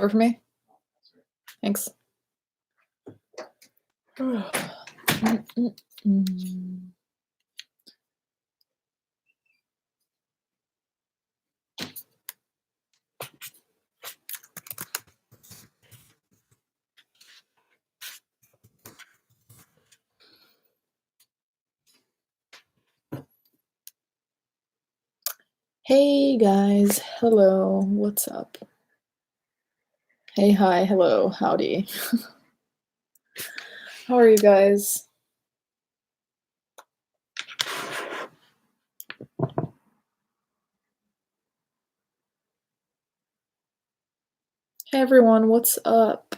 Work for me? Thanks. Hey guys, hello, what's up? Hey, hi, hello, howdy. How are you guys? Hey everyone, what's up?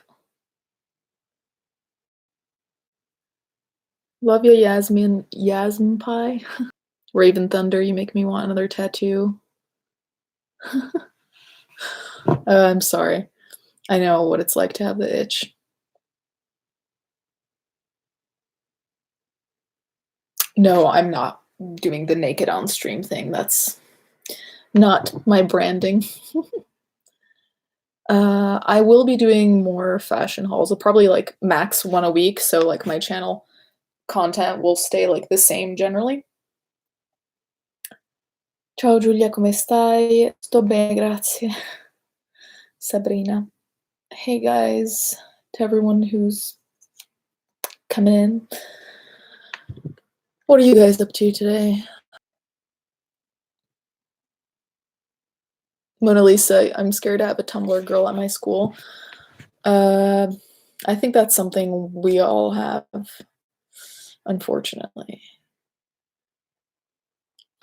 Love ya, Yasmin, Yasmin Pie. Raven Thunder, you make me want another tattoo. I'm sorry. I know what it's like to have the itch. No, I'm not doing the naked on stream thing. That's not my branding. I will be doing more fashion hauls. I'll probably like max one a week, so like my channel content will stay like the same generally. Ciao Giulia, come stai? Sto bene, grazie. Sabrina. Hey guys, to everyone who's coming in. What are you guys up to today? Mona Lisa, I'm scared to have a Tumblr girl at my school. I think that's something we all have, unfortunately.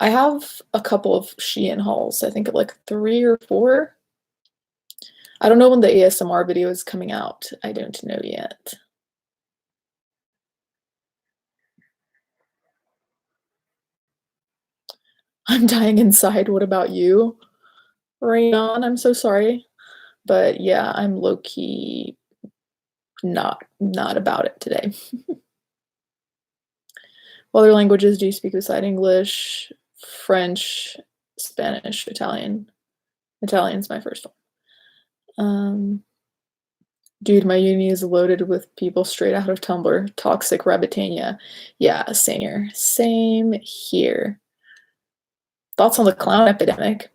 I have a couple of Shein hauls, I think like 3 or 4. I don't know when the ASMR video is coming out. I don't know yet. I'm dying inside. What about you? Raynon, I'm so sorry. But yeah, I'm low-key not about it today. What other languages do you speak beside English, French, Spanish, Italian? Italian's my first one. Dude, my uni is loaded with people straight out of Tumblr. Toxic Rabbitania. Yeah, same here. Same here. Thoughts on the clown epidemic?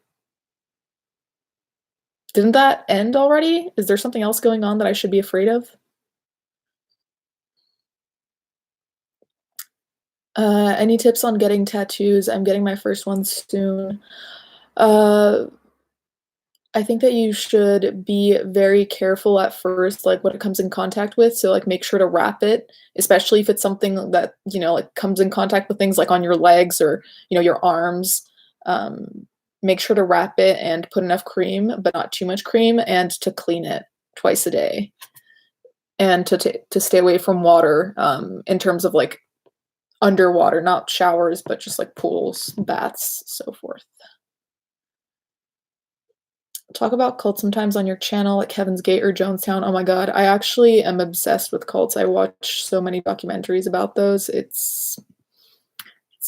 Didn't that end already? Is there something else going on that I should be afraid of? Any tips on getting tattoos? I'm getting my first one soon. I think that you should be very careful at first, like what it comes in contact with. So like make sure to wrap it, especially if it's something that, you know, like comes in contact with things like on your legs or, you know, your arms. Make sure to wrap it and put enough cream, but not too much cream, and to clean it twice a day. And to stay away from water, in terms of like underwater, not showers, but just like pools, baths, so forth. Talk about cults sometimes on your channel, like Heaven's Gate or Jonestown. Oh my god, I actually am obsessed with cults. I watch so many documentaries about those. It's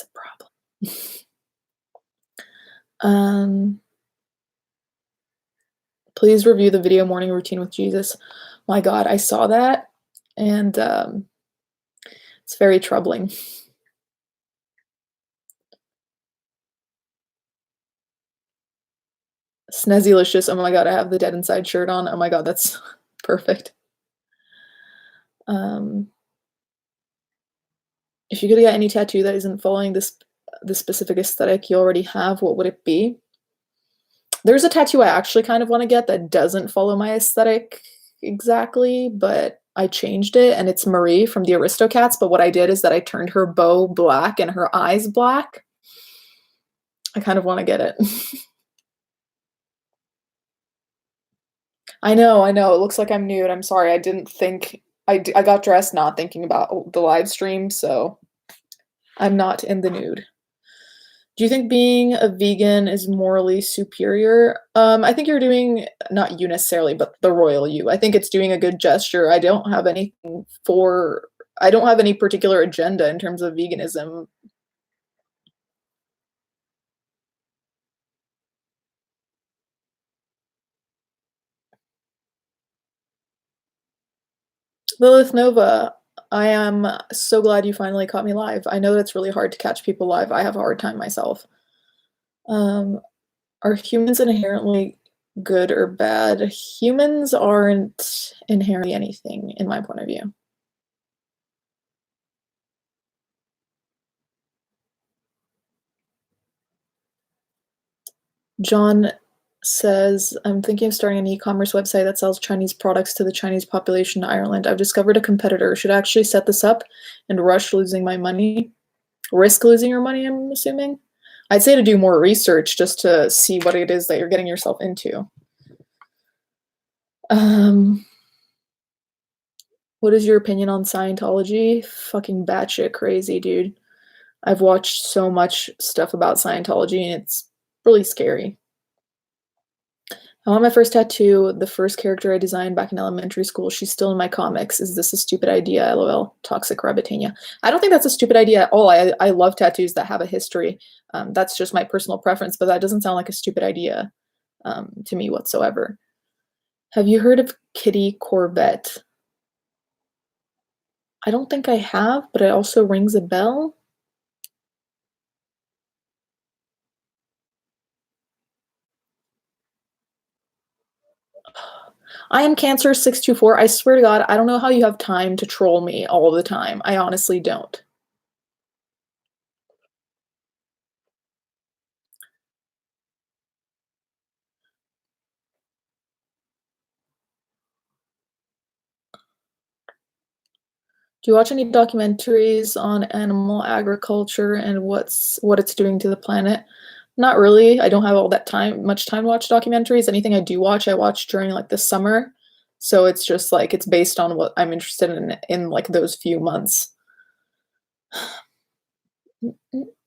a problem. Please review the video Morning Routine with Jesus. My god, I saw that, and it's very troubling. Snezzylicious. Oh my god, I have the Dead Inside shirt on. Oh my god, that's perfect. If you could get any tattoo that isn't following this specific aesthetic you already have, what would it be? There's a tattoo I actually kind of want to get that doesn't follow my aesthetic exactly, but I changed it, and it's Marie from the Aristocats, but what I did is that I turned her bow black and her eyes black. I kind of want to get it. I know, it looks like I'm nude. I'm sorry, I didn't think I got dressed not thinking about the live stream, so I'm not in the nude. Do you think being a vegan is morally superior? I think you're doing, not you necessarily, but the royal you. I think it's doing a good gesture. I don't have any particular agenda in terms of veganism. Lilith Nova, I am so glad you finally caught me live. I know that's really hard to catch people live. I have a hard time myself. Um, are humans inherently good or bad? Humans aren't inherently anything, in my point of view. John says, I'm thinking of starting an e-commerce website that sells Chinese products to the Chinese population in Ireland. I've discovered a competitor. Should I actually set this up and rush losing my money? Risk losing your money, I'm assuming? I'd say to do more research just to see what it is that you're getting yourself into. What is your opinion on Scientology? Fucking batshit crazy, dude. I've watched so much stuff about Scientology and it's really scary. I want my first tattoo. The first character I designed back in elementary school. She's still in my comics. Is this a stupid idea? LOL. Toxic Rabbitania. I don't think that's a stupid idea at all. I love tattoos that have a history. That's just my personal preference, but that doesn't sound like a stupid idea to me whatsoever. Have you heard of Kitty Corvette? I don't think I have, but it also rings a bell. I am Cancer 624. I swear to God, I don't know how you have time to troll me all the time. I honestly don't. Do you watch any documentaries on animal agriculture and what it's doing to the planet? Not really. I don't have all that much time to watch documentaries. Anything I do watch, I watch during like the summer. So it's just like it's based on what I'm interested in like those few months. The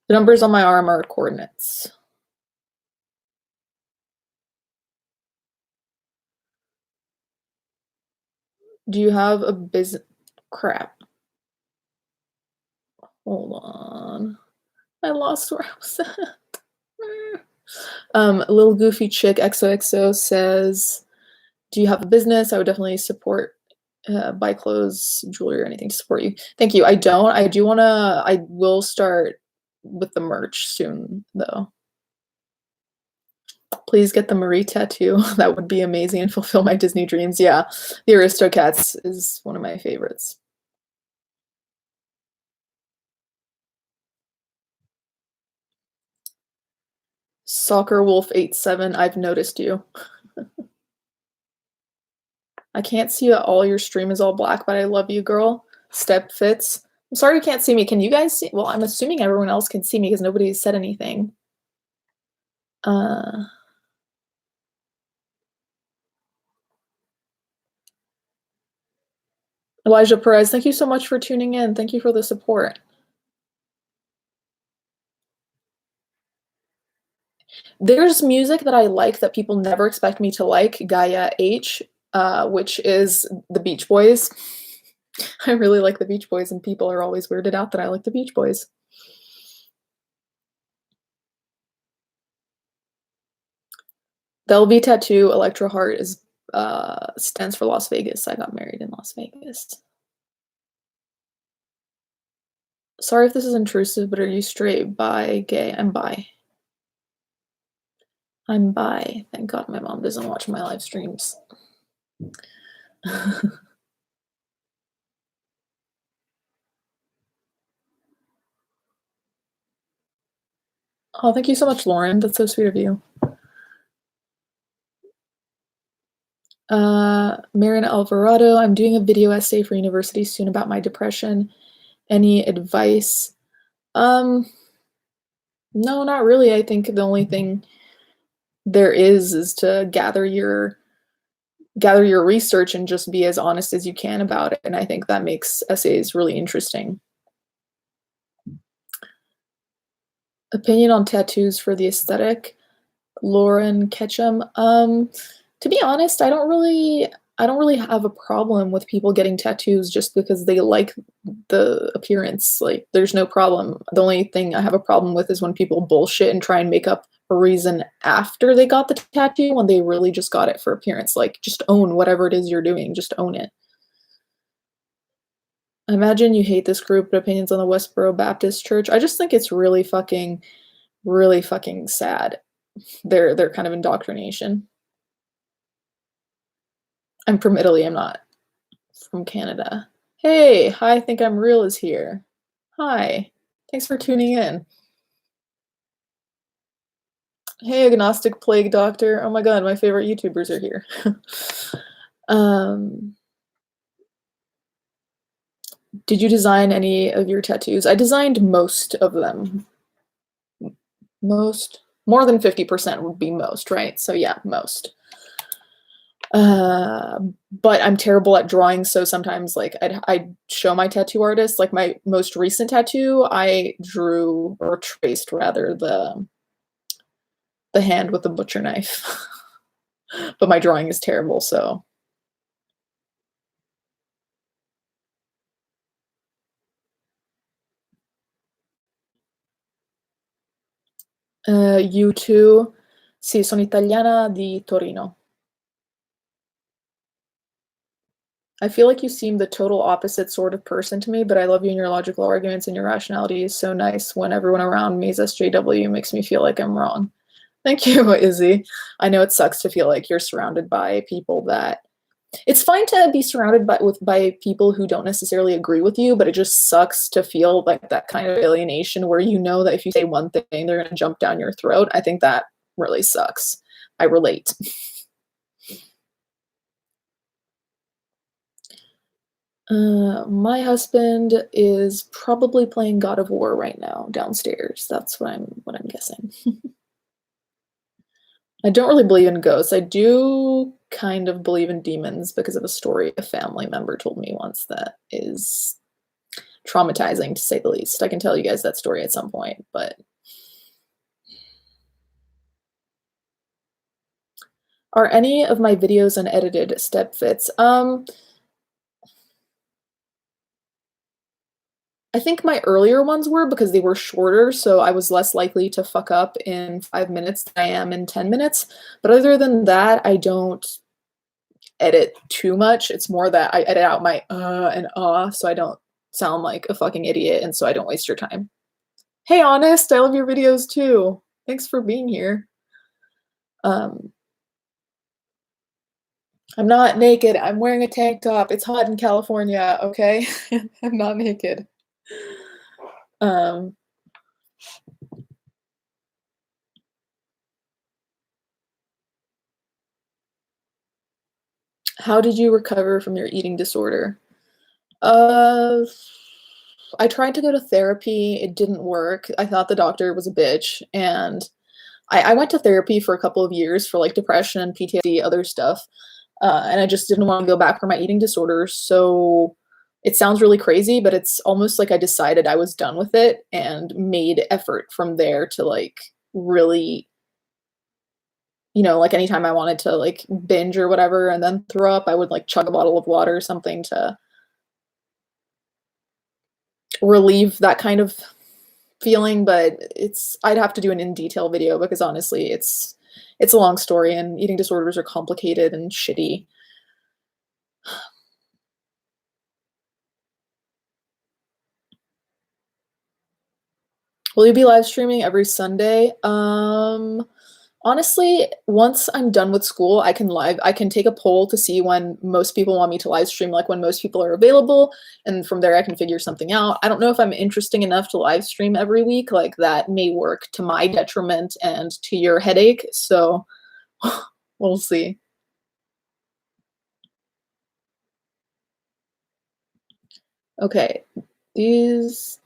numbers on my arm are coordinates. Do you have a business? Crap. Hold on. I lost where I was at. Little Goofy Chick XOXO says, do you have a business? I would definitely support buy clothes, jewelry, or anything to support you. Thank you. I don't. I will start with the merch soon, though. Please get the Marie tattoo. That would be amazing and fulfill my Disney dreams. Yeah, the Aristocats is one of my favorites. Soccer Wolf 87, I've noticed you. I can't see that all your stream is all black, but I love you, girl. Step fits. I'm sorry you can't see me. Can you guys see? Well, I'm assuming everyone else can see me because nobody said anything. Elijah Perez, thank you so much for tuning in. Thank you for the support. There's music that I like that people never expect me to like, Gaia H, which is the Beach Boys. I really like the Beach Boys, and people are always weirded out that I like the Beach Boys. The LV tattoo, Electro Heart, is stands for Las Vegas. I got married in Las Vegas. Sorry if this is intrusive, but are you straight, bi, gay? I'm bi. I'm bi. Thank God my mom doesn't watch my live streams. Oh, thank you so much, Lauren. That's so sweet of you. Marian Alvarado, I'm doing a video essay for university soon about my depression. Any advice? No, not really. I think the only thing there is to gather your research and just be as honest as you can about it. And I think that makes essays really interesting. Opinion on tattoos for the aesthetic, Lauren Ketchum. To be honest, I don't really have a problem with people getting tattoos just because they like the appearance. Like, there's no problem. The only thing I have a problem with is when people bullshit and try and make up a reason after they got the tattoo when they really just got it for appearance. Like, just own whatever it is you're doing, just own it. I imagine you hate this group, but opinions on the Westboro Baptist Church. I just think it's really fucking sad. Their kind of indoctrination. I'm from Italy, I'm not from Canada. Hey, Hi, I Think I'm Real is here. Hi, thanks for tuning in. Hey, Agnostic Plague Doctor. Oh my god, my favorite YouTubers are here. Did you design any of your tattoos? I designed most of them. Most? More than 50% would be most, right? So yeah, most. But I'm terrible at drawing, so sometimes like I'd show my tattoo artist, like my most recent tattoo, I drew or traced rather the hand with the butcher knife. But my drawing is terrible, so. You too? Sì, sono italiana di Torino. I feel like you seem the total opposite sort of person to me, but I love you and your logical arguments and your rationality is so nice when everyone around me is SJW makes me feel like I'm wrong. Thank you, Izzy. I know it sucks to feel like you're surrounded by people that it's fine to be surrounded by people who don't necessarily agree with you, but it just sucks to feel like that kind of alienation where you know that if you say one thing, they're gonna jump down your throat. I think that really sucks. I relate. My husband is probably playing God of War right now downstairs. That's what I'm guessing. I don't really believe in ghosts. I do kind of believe in demons because of a story a family member told me once that is traumatizing to say the least. I can tell you guys that story at some point, but are any of my videos unedited step fits? I think my earlier ones were because they were shorter, so I was less likely to fuck up in 5 minutes than I am in 10 minutes. But other than that, I don't edit too much. It's more that I edit out my and so I don't sound like a fucking idiot and so I don't waste your time. Hey, Honest, I love your videos too. Thanks for being here. Um, I'm not naked. I'm wearing a tank top. It's hot in California, okay? I'm not naked. Um, how did you recover from your eating disorder? Uh, I tried to go to therapy. It didn't work. I thought the doctor was a bitch, and I went to therapy for a couple of years for like depression, PTSD, other stuff, and I just didn't want to go back for my eating disorder. So it sounds really crazy, but it's almost like I decided I was done with it and made effort from there to like really, like anytime I wanted to like binge or whatever and then throw up, I would like chug a bottle of water or something to relieve that kind of feeling, but I'd have to do an in detail video because honestly, it's a long story and eating disorders are complicated and shitty. Will you be live streaming every Sunday? Honestly, once I'm done with school, I can take a poll to see when most people want me to live stream, like when most people are available, and from there I can figure something out. I don't know if I'm interesting enough to live stream every week, like that may work to my detriment and to your headache, so we'll see. Okay, these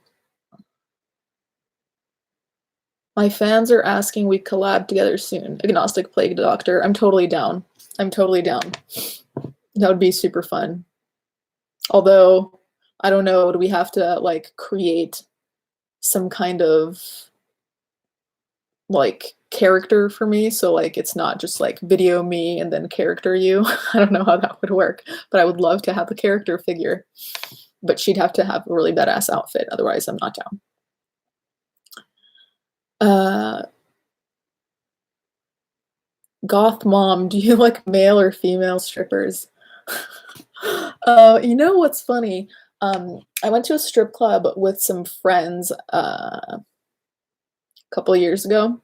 my fans are asking we collab together soon. Agnostic Plague Doctor. I'm totally down. I'm totally down. That would be super fun. Although, I don't know, do we have to like create some kind of like character for me? So like it's not just like video me and then character you. I don't know how that would work, but I would love to have a character figure. But she'd have to have a really badass outfit, otherwise I'm not down. Goth mom, do you like male or female strippers? You know what's funny? I went to a strip club with some friends a couple of years ago,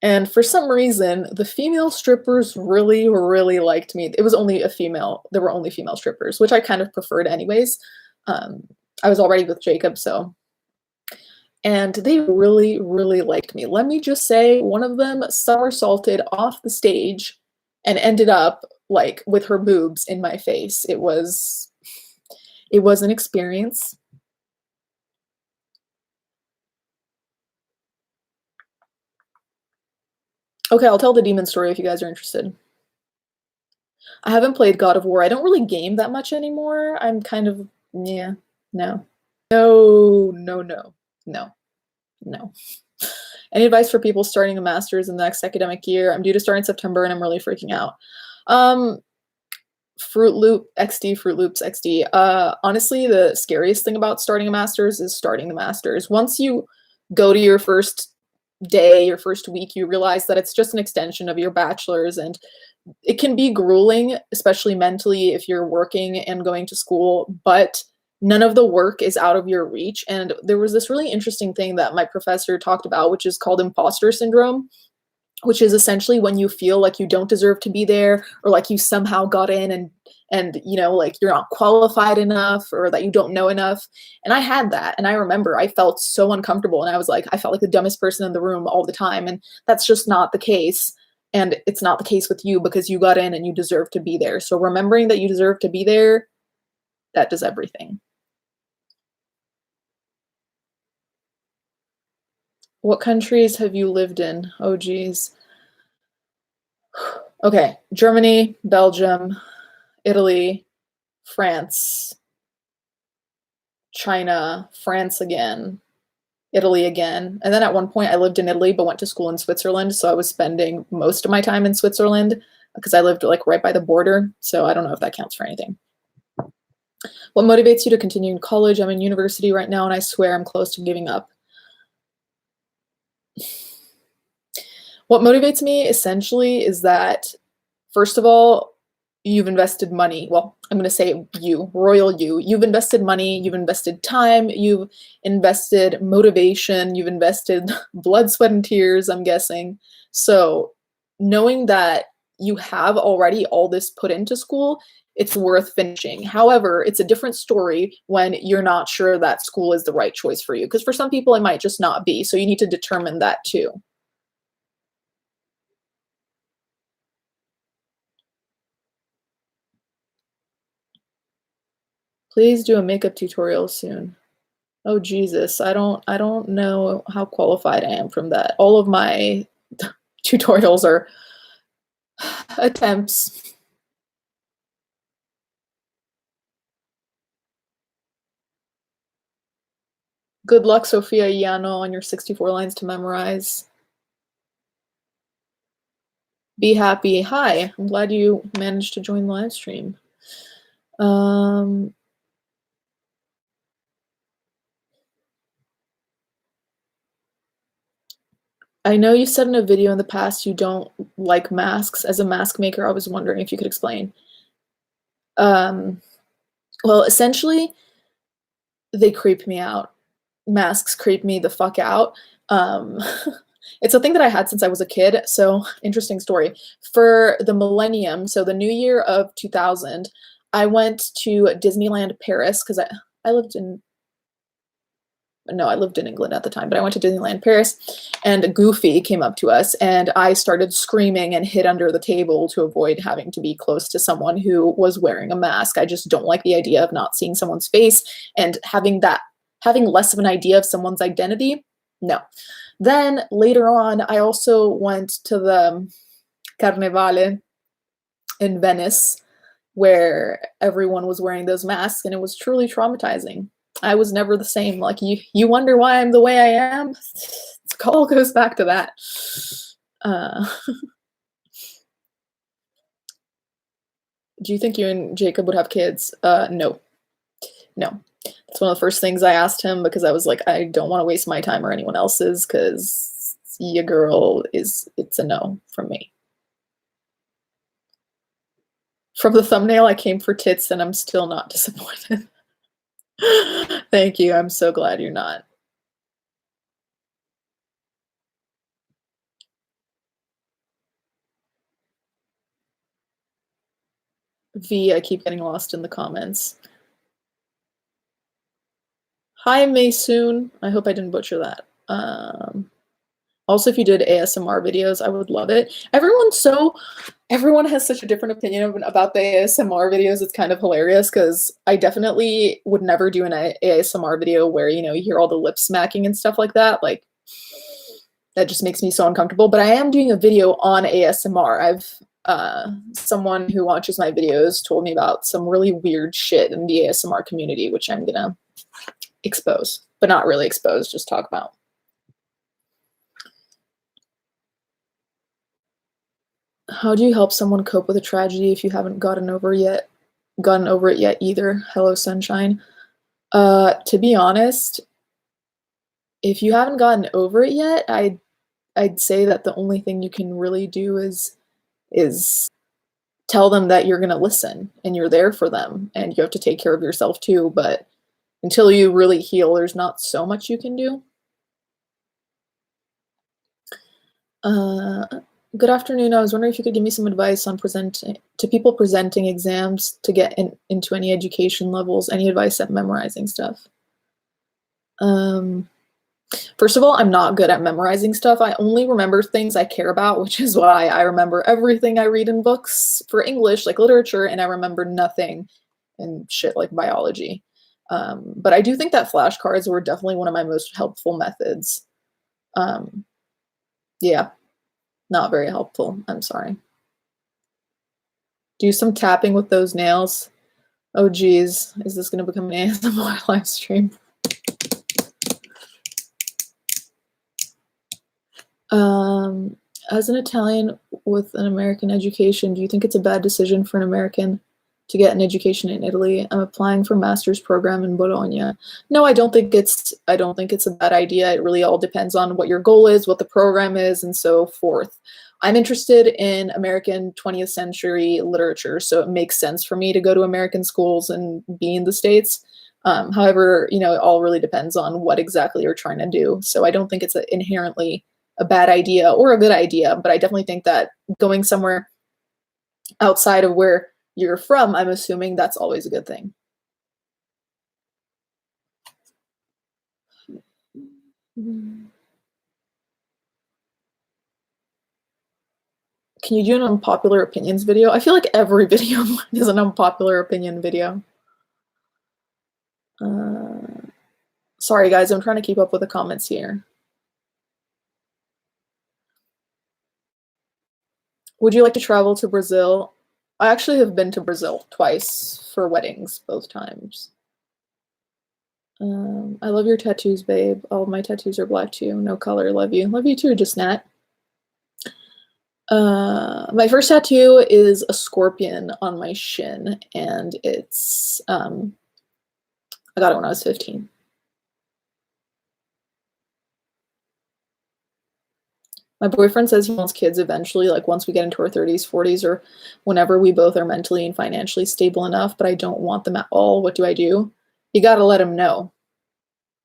and for some reason, the female strippers really, really liked me. It was only a female, there were only female strippers, which I kind of preferred anyways. Um, I was already with Jacob, so and they really, really liked me. Let me just say, one of them somersaulted off the stage and ended up like with her boobs in my face. It was an experience. Okay, I'll tell the demon story if you guys are interested. I haven't played God of War. I don't really game that much anymore. I'm kind of, yeah, no. No, no, no, no, no. Any advice for people starting a master's in the next academic year? I'm due to start in September and I'm really freaking out. Fruit Loop XD, Fruit Loops XD. Honestly, the scariest thing about starting a master's is starting the master's. Once you go to your first day, your first week, you realize that it's just an extension of your bachelor's, and it can be grueling, especially mentally if you're working and going to school, but none of the work is out of your reach. And there was this really interesting thing that my professor talked about, which is called imposter syndrome, which is essentially when you feel like you don't deserve to be there, or like you somehow got in and you know, like you're not qualified enough, or that you don't know enough. And I had that, and I remember I felt so uncomfortable, and I was like, I felt like the dumbest person in the room all the time, and that's just not the case. And it's not the case with you, because you got in and you deserve to be there. So remembering that you deserve to be there, that does everything. What countries have you lived in? Oh geez. Okay, Germany, Belgium, Italy, France, China, France again, Italy again. And then at one point I lived in Italy but went to school in Switzerland, so I was spending most of my time in Switzerland because I lived like right by the border. So I don't know if that counts for anything. What motivates you to continue in college? I'm in university right now and I swear I'm close to giving up. What motivates me essentially is that, first of all, you've invested money. Well, I'm going to say you, royal you. You've invested money, you've invested time, you've invested motivation, you've invested blood, sweat, and tears, I'm guessing. So knowing that you have already all this put into school, it's worth finishing. However, it's a different story when you're not sure that school is the right choice for you, because for some people it might just not be. So you need to determine that too. Please do a makeup tutorial soon. Oh Jesus, I don't know how qualified I am from that. All of my tutorials are attempts. Good luck, Sophia Iano, on your 64 lines to memorize. Be happy. Hi, I'm glad you managed to join the live stream. I know you said in a video in the past you don't like masks. As a mask maker, I was wondering if you could explain. Well, essentially, they creep me out. Masks creep me the fuck out. Um, it's a thing that I had since I was a kid. So, interesting story. For the millennium, so the new year of 2000, I went to Disneyland Paris because I lived in no, I lived in England at the time, but I went to Disneyland Paris, and Goofy came up to us, and I started screaming and hid under the table to avoid having to be close to someone who was wearing a mask. I just don't like the idea of not seeing someone's face and having less of an idea of someone's identity. No. Then later on, I also went to the Carnevale in Venice, where everyone was wearing those masks, and it was truly traumatizing. I was never the same. Like, you wonder why I'm the way I am? It all goes back to that. Do you think you and Jacob would have kids? No. No. That's one of the first things I asked him, because I was like, I don't want to waste my time or anyone else's, because your girl it's a no from me. From the thumbnail, I came for tits and I'm still not disappointed. Thank you. I'm so glad you're not. V, I keep getting lost in the comments. Hi, Maysoon. I hope I didn't butcher that. Also, if you did ASMR videos, I would love it. Everyone has such a different opinion about the ASMR videos. It's kind of hilarious because I definitely would never do an ASMR video where, you hear all the lip smacking and stuff like that. Like, that just makes me so uncomfortable. But I am doing a video on ASMR. Someone who watches my videos told me about some really weird shit in the ASMR community, which I'm gonna expose, but not really expose, just talk about. How do you help someone cope with a tragedy if you haven't gotten over it yet either? Hello, sunshine. To be honest, if you haven't gotten over it yet, I'd say that the only thing you can really do is tell them that you're gonna listen and you're there for them and you have to take care of yourself too, but until you really heal, there's not so much you can do. Good afternoon. I was wondering if you could give me some advice on people presenting exams to get into any education levels, any advice at memorizing stuff. First of all, I'm not good at memorizing stuff. I only remember things I care about, which is why I remember everything I read in books for English, like literature, and I remember nothing in shit like biology. But I do think that flashcards were definitely one of my most helpful methods. Yeah, not very helpful. I'm sorry. Do some tapping with those nails. Oh geez, is this gonna become an ASMR live stream? As an Italian with an American education, do you think it's a bad decision for an American to get an education in Italy? I'm applying for master's program in Bologna. No, I don't think it's a bad idea. It really all depends on what your goal is, what the program is, and so forth. I'm interested in American 20th century literature, so it makes sense for me to go to American schools and be in the States. However, it all really depends on what exactly you're trying to do. So I don't think it's inherently a bad idea or a good idea, but I definitely think that going somewhere outside of where you're from, I'm assuming that's always a good thing. Can you do an unpopular opinions video? I feel like every video of mine is an unpopular opinion video. Sorry guys, I'm trying to keep up with the comments here. Would you like to travel to Brazil? I actually have been to Brazil twice for weddings, both times. I love your tattoos, babe. All of my tattoos are black too. No color. Love you. Love you too, just Nat. My first tattoo is a scorpion on my shin, and it's I got it when I was 15. My boyfriend says he wants kids eventually, like once we get into our 30s, 40s, or whenever we both are mentally and financially stable enough, but I don't want them at all. What do I do? You gotta let him know.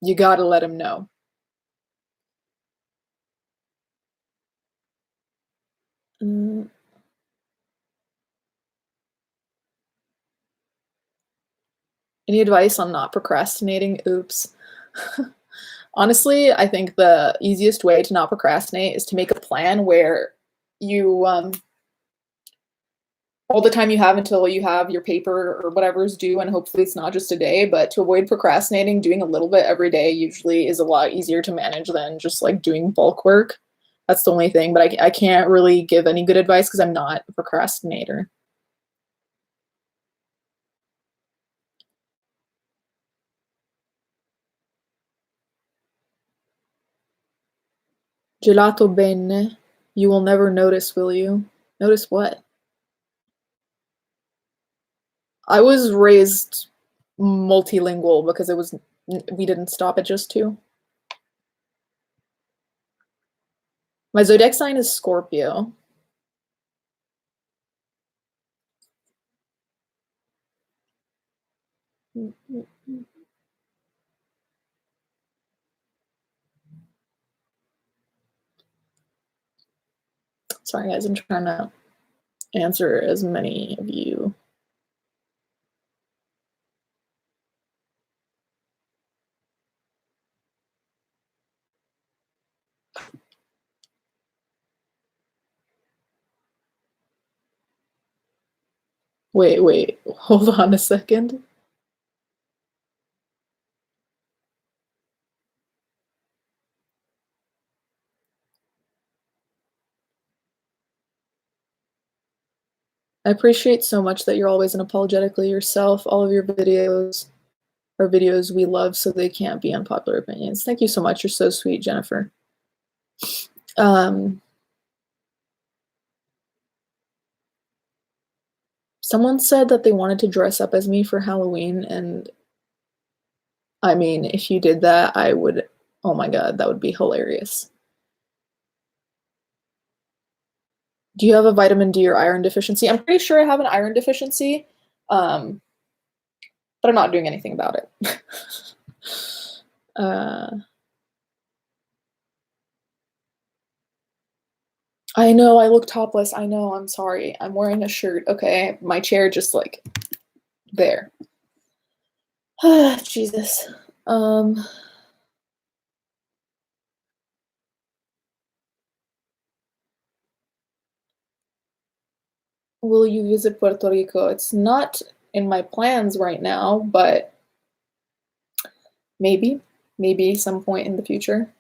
You gotta let him know. Any advice on not procrastinating? Oops. Honestly, I think the easiest way to not procrastinate is to make a plan where you all the time you have until you have your paper or whatever is due, and hopefully it's not just a day, but to avoid procrastinating, doing a little bit every day usually is a lot easier to manage than just like doing bulk work. That's the only thing, but I can't really give any good advice because I'm not a procrastinator. Gelato bene. You will never notice, will you? Notice what? I was raised multilingual because we didn't stop at just two. My zodiac sign is Scorpio. Sorry, guys, I'm trying to answer as many of you. Wait, hold on a second. I appreciate so much that you're always unapologetically yourself. All of your videos are videos we love, so they can't be unpopular opinions. Thank you so much. You're so sweet, Jennifer. Someone said that they wanted to dress up as me for Halloween, and I mean, if you did that, I would, oh my god, that would be hilarious. Do you have a vitamin D or iron deficiency? I'm pretty sure I have an iron deficiency, but I'm not doing anything about it. I know, I look topless. I know, I'm sorry. I'm wearing a shirt. Okay, my chair just like there. Jesus. Will you visit Puerto Rico? It's not in my plans right now, but maybe some point in the future.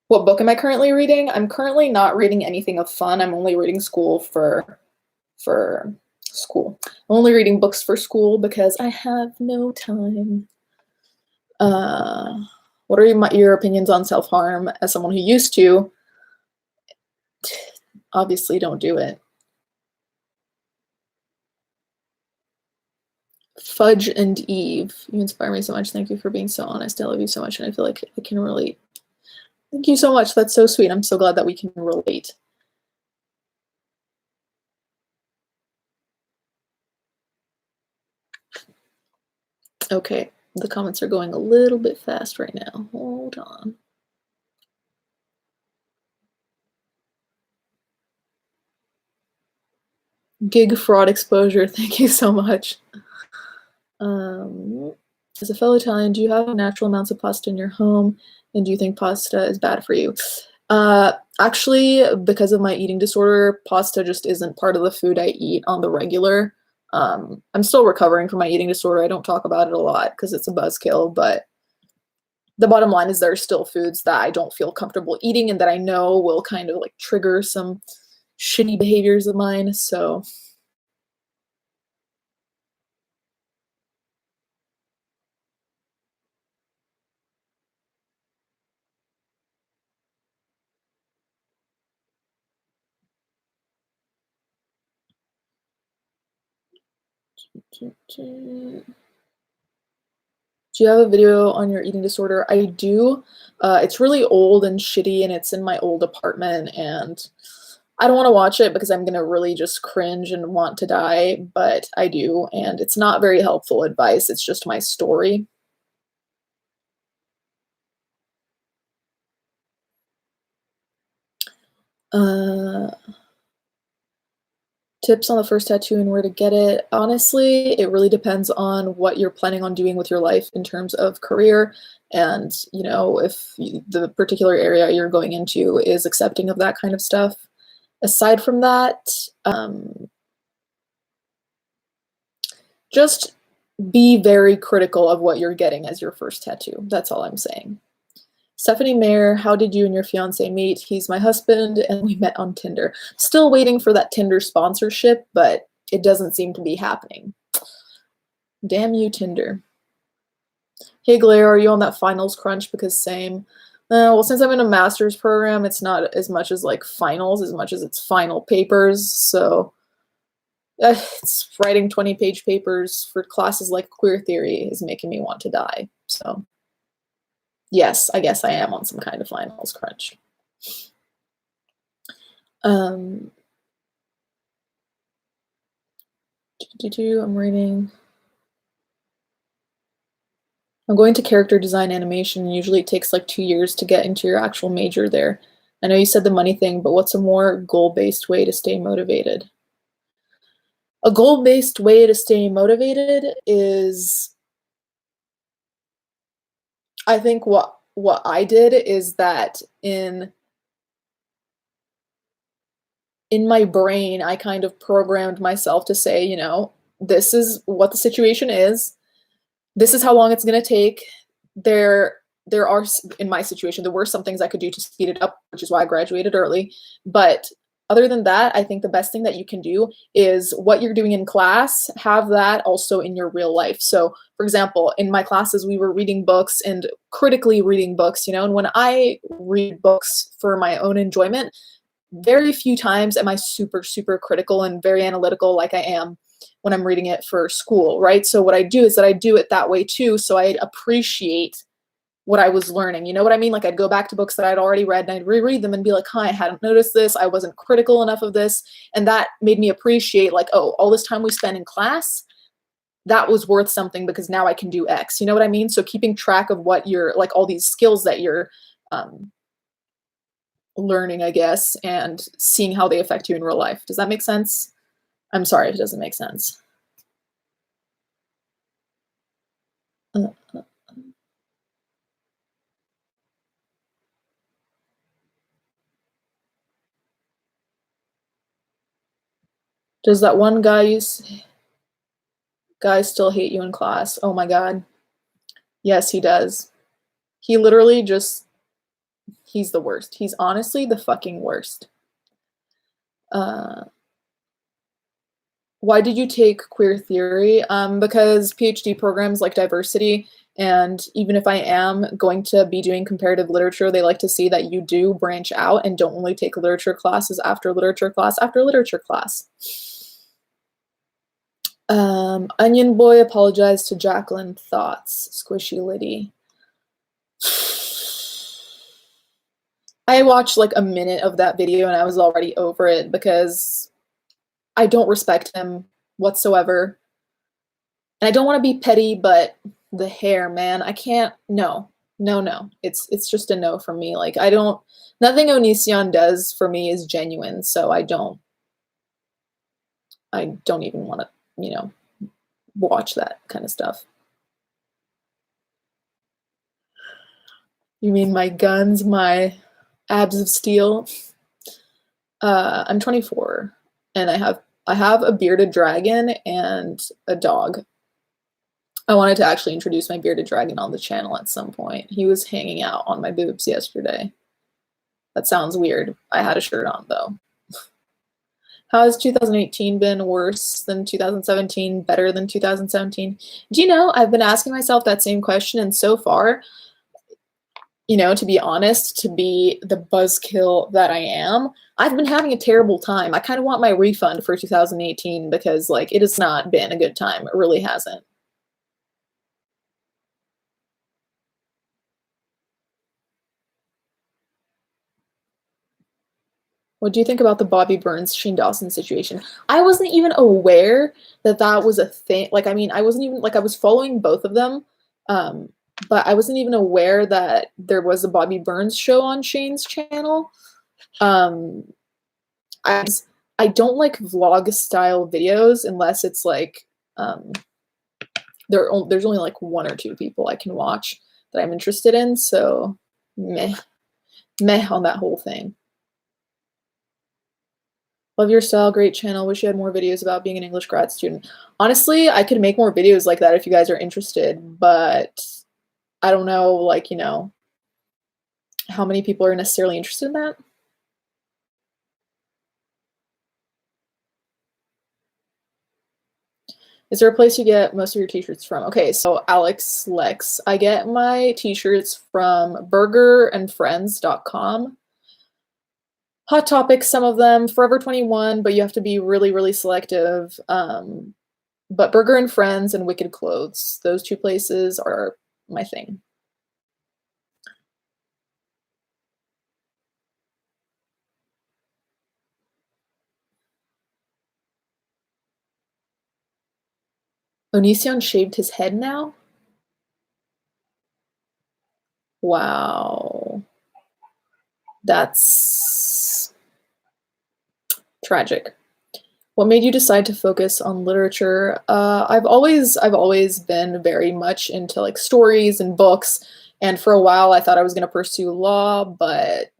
What book am I currently reading? I'm currently not reading anything of fun. I'm only reading school for school. I'm only reading books for school because I have no time. What are your opinions on self-harm? As someone who used to, obviously don't do it. Fudge and Eve, you inspire me so much. Thank you for being so honest. I love you so much, and I feel like I can relate. Thank you so much. That's so sweet. I'm so glad that we can relate. Okay, the comments are going a little bit fast right now. Hold on. Gig fraud exposure. Thank you so much. As a fellow Italian, do you have natural amounts of pasta in your home? And do you think pasta is bad for you? Actually, because of my eating disorder, pasta just isn't part of the food I eat on the regular. I'm still recovering from my eating disorder. I don't talk about it a lot because it's a buzzkill, but the bottom line is there are still foods that I don't feel comfortable eating and that I know will kind of like trigger some shitty behaviors of mine. So do you have a video on your eating disorder? I do. It's really old and shitty, and it's in my old apartment, and I don't want to watch it because I'm going to really just cringe and want to die, but I do, and it's not very helpful advice. It's just my story. Tips on the first tattoo and where to get it. Honestly, it really depends on what you're planning on doing with your life in terms of career and, you know, if the particular area you're going into is accepting of that kind of stuff. Aside from that, just be very critical of what you're getting as your first tattoo. That's all I'm saying. Stephanie Mayer, how did you and your fiance meet? He's my husband, and we met on Tinder. Still waiting for that Tinder sponsorship, but it doesn't seem to be happening. Damn you, Tinder. Hey, Blair, are you on that finals crunch? Because same. Well, since I'm in a master's program, it's not as much as like finals, as much as it's final papers. So it's writing 20-page papers for classes like queer theory is making me want to die. So yes, I guess I am on some kind of finals crunch. I'm reading. I'm going to character design animation. Usually it takes like 2 years to get into your actual major there. I know you said the money thing, but what's a more goal-based way to stay motivated? A goal-based way to stay motivated is I think what I did is that in my brain, I kind of programmed myself to say, you know, this is what the situation is. This is how long it's gonna take. There there are in my situation, there were some things I could do to speed it up, which is why I graduated early. But other than that, I think the best thing that you can do is what you're doing in class, have that also in your real life. So, for example, in my classes, we were reading books and critically reading books, you know, and when I read books for my own enjoyment, very few times am I super, super critical and very analytical like I am when I'm reading it for school, right? So what I do is that I do it that way too, so I'd appreciate what I was learning. You know what I mean? Like I'd go back to books that I'd already read and I'd reread them and be like, huh, I hadn't noticed this. I wasn't critical enough of this. And that made me appreciate like, oh, all this time we spent in class, that was worth something because now I can do X. You know what I mean? So keeping track of what you're like all these skills that you're um, learning, I guess, and seeing how they affect you in real life. Does that make sense? I'm sorry if it doesn't make sense. Uh, Does that one guy still hate you in class? Oh my god. Yes, he does. He literally just he's the worst. He's honestly the fucking worst. Uh Why did you take queer theory? Because PhD programs like diversity, and even if I am going to be doing comparative literature, they like to see that you do branch out and don't only take literature classes after literature class after literature class. Onion Boy apologized to Jacqueline. Thoughts, Squishy Liddy. I watched like a minute of that video and I was already over it because I don't respect him whatsoever. And I don't want to be petty, but the hair, man, I can't. No, no, no. It's just a no for me. Like I don't. Nothing Onision does for me is genuine, so I don't. I don't even want to, you know, watch that kind of stuff. You mean my guns, my abs of steel? I'm 24, and I have a bearded dragon and a dog. I wanted to actually introduce my bearded dragon on the channel at some point. He was hanging out on my boobs yesterday. That sounds weird. I had a shirt on though. How has 2018 been? Worse than 2017? Better than 2017? Do you know, I've been asking myself that same question, and so far, you know, to be honest, to be the buzzkill that I am, I've been having a terrible time. I kind of want my refund for 2018 because, like, it has not been a good time. It really hasn't. What do you think about the Bobby Burns Shane Dawson situation? I wasn't even aware that that was a thing. Like, I mean, I wasn't even like I was following both of them, um, but I wasn't even aware that there was a Bobby Burns show on Shane's channel. Um, I I don't like vlog style videos unless it's like there's only like one or two people I can watch that I'm interested in. So meh meh on that whole thing. Love your style, great channel. Wish you had more videos about being an English grad student. Honestly, I could make more videos like that if you guys are interested, but I don't know, like, you know, how many people are necessarily interested in that. Is there a place you get most of your t-shirts from? Okay, so Alex Lex. I get my t-shirts from burgerandfriends.com. Hot Topic, some of them, Forever 21, but you have to be really, really selective. But Burger and Friends and Wicked Clothes, those two places are my thing. Onision shaved his head now? Wow. That's Tragic. What made you decide to focus on literature? I've always been very much into like stories and books, and for a while I thought I was going to pursue law, but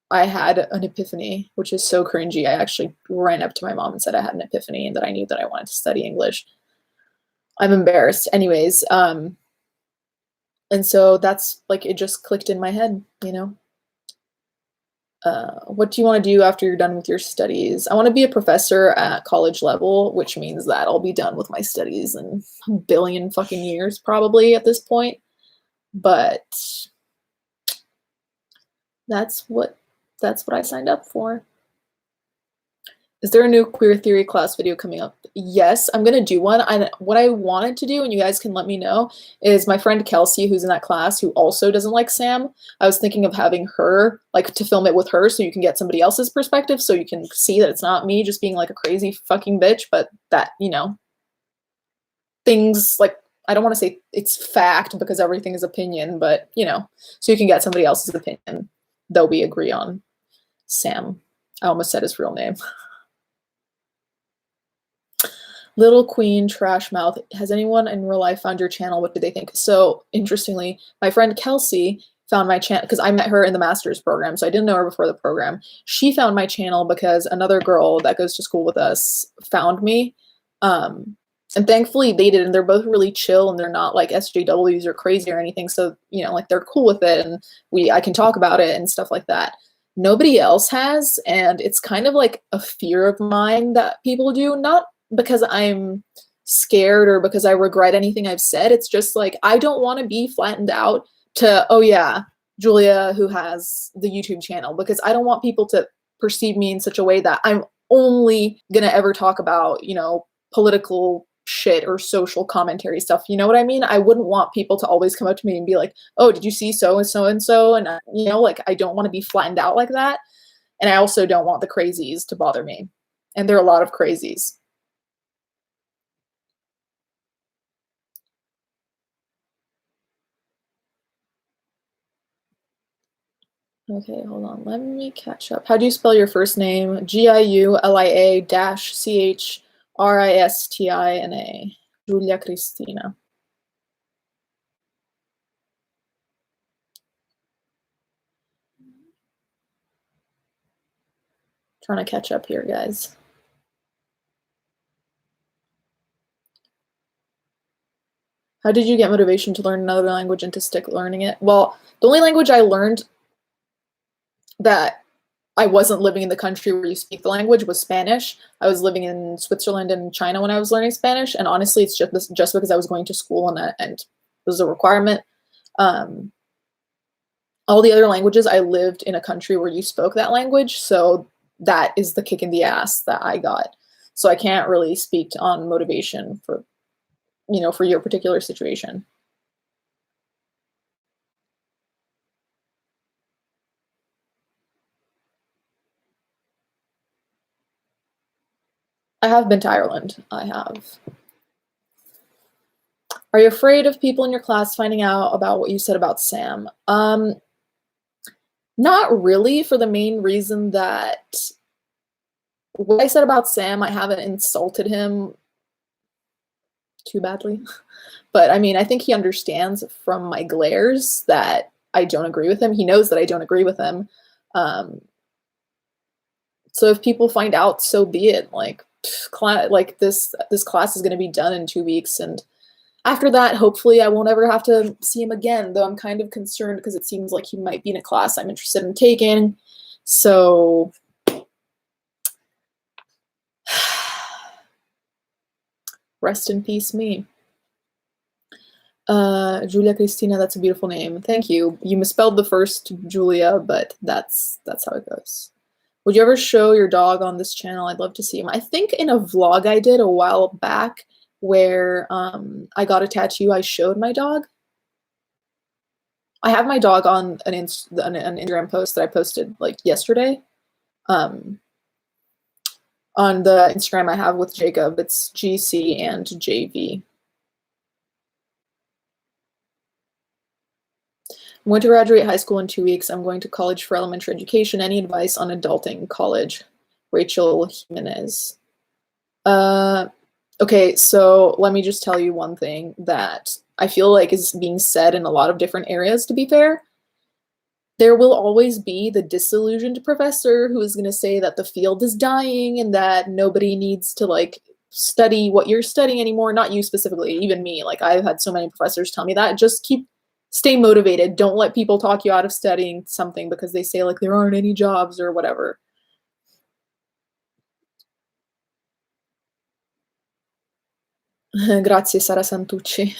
I had an epiphany, which is so cringy. I actually ran up to my mom and said I had an epiphany and that I knew that I wanted to study English. I'm embarrassed. Anyways, and so that's like it just clicked in my head, you know. What do you want to do after you're done with your studies? I want to be a professor at college level, which means that I'll be done with my studies in a billion fucking years, probably at this point. But that's what I signed up for. Is there a new queer theory class video coming up? Yes, I'm gonna do one. What I wanted to do, and you guys can let me know, is my friend Kelsey, who's in that class, who also doesn't like Sam. I was thinking of having her, like, to film it with her, so you can get somebody else's perspective, so you can see that it's not me just being like a crazy fucking bitch, but that, you know, things like I don't want to say it's fact because everything is opinion, but you know, so you can get somebody else's opinion, though we agree on Sam. I almost said his real name. Little Queen Trash Mouth. Has anyone in real life found your channel? What did they think? So interestingly, my friend Kelsey found my channel because I met her in the master's program, so I didn't know her before the program. She found my channel because another girl that goes to school with us found me. And thankfully they did, and they're both really chill and they're not like SJWs or crazy or anything. So, you know, like they're cool with it and I can talk about it and stuff like that. Nobody else has, and it's kind of like a fear of mine that people do, not because I'm scared or because I regret anything I've said. It's just like I don't want to be flattened out to, oh yeah, Julia who has the YouTube channel, because I don't want people to perceive me in such a way that I'm only gonna ever talk about, you know, political shit or social commentary stuff. You know what I mean? I wouldn't want people to always come up to me and be like, oh, did you see so and so and so? And you know, like I don't want to be flattened out like that. And I also don't want the crazies to bother me. And there are a lot of crazies. Okay, hold on. Let me catch up. How do you spell your first name? Giulia-Christina. Julia Cristina. Trying to catch up here, guys. How did you get motivation to learn another language and to stick learning it? Well, the only language I learned that I wasn't living in the country where you speak the language was Spanish. I was living in Switzerland and China when I was learning Spanish, and honestly, it's just because I was going to school and it was a requirement. All the other languages, I lived in a country where you spoke that language, so that is the kick in the ass that I got. So I can't really speak on motivation for, you know, for your particular situation. I have been to Ireland. I have. Are you afraid of people in your class finding out about what you said about Sam? Not really, for the main reason that what I said about Sam, I haven't insulted him too badly. But I mean, I think he understands from my glares that I don't agree with him. He knows that I don't agree with him. So if people find out, so be it. Like, like this class is going to be done in 2 weeks, and after that, hopefully, I won't ever have to see him again. Though I'm kind of concerned because it seems like he might be in a class I'm interested in taking. So rest in peace, me. Julia Cristina, that's a beautiful name. Thank you. You misspelled the first Julia, but that's how it goes. Would you ever show your dog on this channel? I'd love to see him. I think in a vlog I did a while back where I got a tattoo, I showed my dog. I have my dog on an Instagram post that I posted like yesterday. On the Instagram I have with Jacob, it's GC and JV. I'm going to graduate high school in 2 weeks. I'm going to college for elementary education. Any advice on adulting college? Rachel Jimenez. Okay, so let me just tell you one thing that I feel like is being said in a lot of different areas, to be fair. There will always be the disillusioned professor who is going to say that the field is dying and that nobody needs to like study what you're studying anymore. Not you specifically, even me. Like I've had so many professors tell me that. Just stay motivated. Don't let people talk you out of studying something because they say like there aren't any jobs or whatever. Grazie Sara Santucci.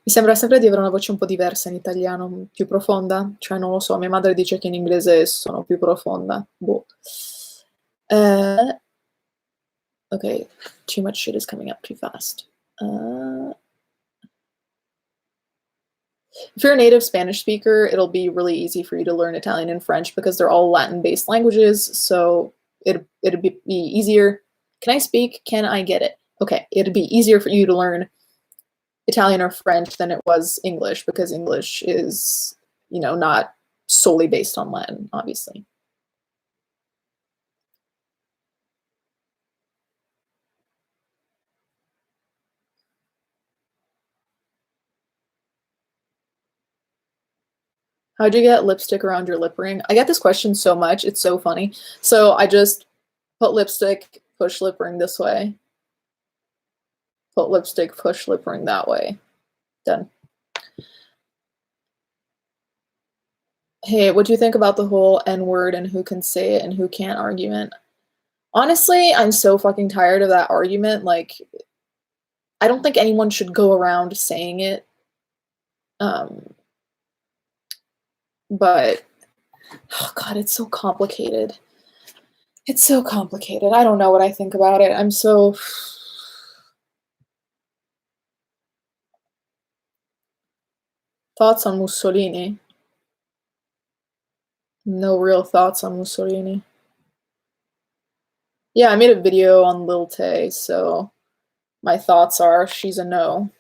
Mi sembra sempre di avere una voce un po' diversa in italiano, più profonda. Cioè, non lo so, mia madre dice che in inglese sono più profonda. Boh. Okay, too much shit is coming up too fast. If you're a native Spanish speaker, it'll be really easy for you to learn Italian and French because they're all Latin-based languages, so it'd be easier. Can I speak? Can I get it? Okay, it'd be easier for you to learn Italian or French than it was English because English is, you know, not solely based on Latin, obviously. How'd you get lipstick around your lip ring? I get this question so much. It's so funny. So I just put lipstick, push lip ring this way. Put lipstick, push lip ring that way. Done. Hey, what do you think about the whole N-word and who can say it and who can't argument? Honestly, I'm so fucking tired of that argument. Like, I don't think anyone should go around saying it. But, oh God, it's so complicated. It's so complicated. I don't know what I think about it. I'm so... Thoughts on Mussolini? No real thoughts on Mussolini. Yeah, I made a video on Lil Tay, so my thoughts are she's a no.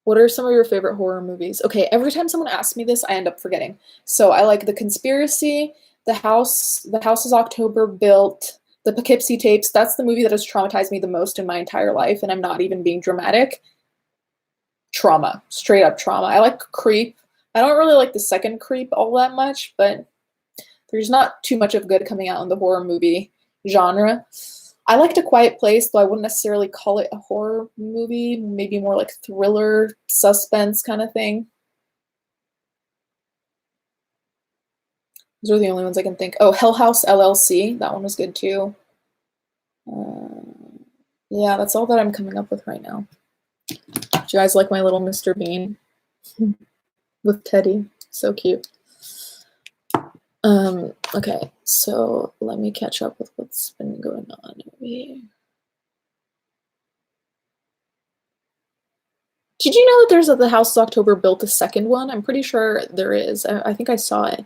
What are some of your favorite horror movies? Okay, every time someone asks me this, I end up forgetting. So I like The Conspiracy, The House is October Built, The Poughkeepsie Tapes. That's the movie that has traumatized me the most in my entire life, and I'm not even being dramatic. Trauma, straight up trauma. I like Creep. I don't really like the second Creep all that much, but there's not too much of good coming out in the horror movie genre. I liked A Quiet Place, though I wouldn't necessarily call it a horror movie, maybe more like thriller, suspense kind of thing. Those are the only ones I can think. Oh, Hell House LLC, that one was good too. Yeah, that's all that I'm coming up with right now. Do you guys like my little Mr. Bean with Teddy? So cute. Okay, so let me catch up with what's been going on over here. Did you know that there's The House is October Built a second one? I'm pretty sure there is. I think I saw it.